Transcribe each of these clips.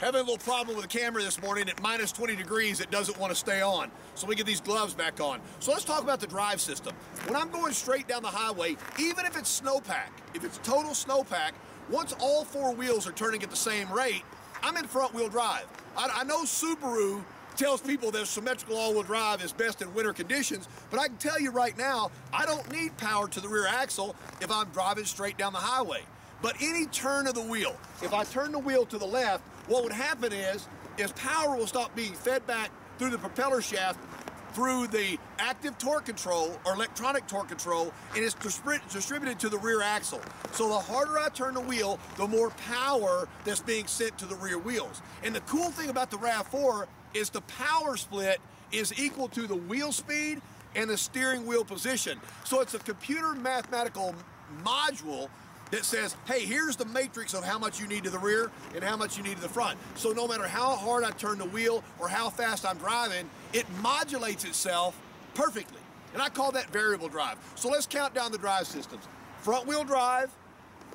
Having a little problem with the camera this morning. At minus 20 degrees, it doesn't want to stay on. So we get these gloves back on. So let's talk about the drive system. When I'm going straight down the highway, even if it's snowpack, if it's total snowpack, once all four wheels are turning at the same rate, I'm in front wheel drive. I know Subaru tells people that symmetrical all-wheel drive is best in winter conditions, but I can tell you right now, I don't need power to the rear axle if I'm driving straight down the highway. But any turn of the wheel, if I turn the wheel to the left, what would happen is power will stop being fed back through the propeller shaft through the active torque control or electronic torque control, and it's distributed to the rear axle. So the harder I turn the wheel, the more power that's being sent to the rear wheels. And the cool thing about the Rav4 is the power split is equal to the wheel speed and the steering wheel position. So it's a computer mathematical module that says, hey, here's the matrix of how much you need to the rear and how much you need to the front. So no matter how hard I turn the wheel or how fast I'm driving, it modulates itself perfectly. And I call that variable drive. So let's count down the drive systems. Front wheel drive,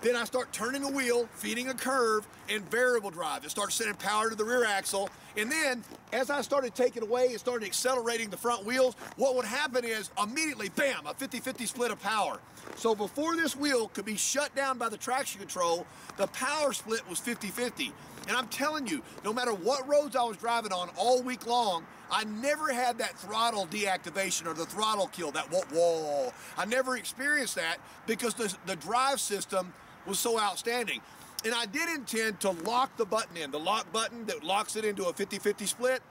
then I start turning a wheel, feeding a curve, and variable drive. It starts sending power to the rear axle. And then, as I started taking away and started accelerating the front wheels, what would happen is, immediately, bam, a 50-50 split of power. So before this wheel could be shut down by the traction control, the power split was 50-50. And I'm telling you, no matter what roads I was driving on all week long, I never had that throttle deactivation or the throttle kill, that whoa. I never experienced that because the drive system was so outstanding. And I did intend to lock the button in, the lock button that locks it into a 50-50 split,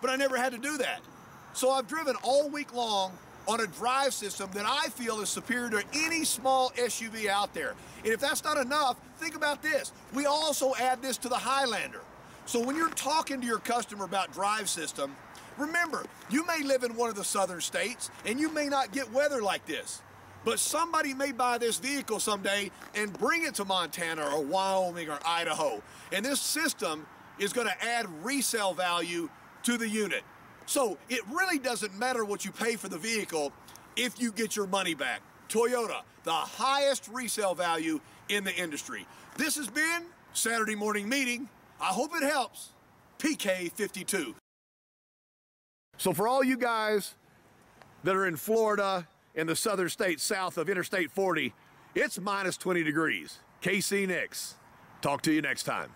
but I never had to do that. So I've driven all week long on a drive system that I feel is superior to any small SUV out there. And if that's not enough, think about this. We also add this to the Highlander. So when you're talking to your customer about drive system, remember, you may live in one of the southern states and you may not get weather like this. But somebody may buy this vehicle someday and bring it to Montana or Wyoming or Idaho. And this system is going to add resale value to the unit. So it really doesn't matter what you pay for the vehicle if you get your money back. Toyota, the highest resale value in the industry. This has been Saturday Morning Meeting. I hope it helps. PK52. So for all you guys that are in Florida, in the southern states south of Interstate 40, it's minus 20 degrees. KC Nix. Talk to you next time.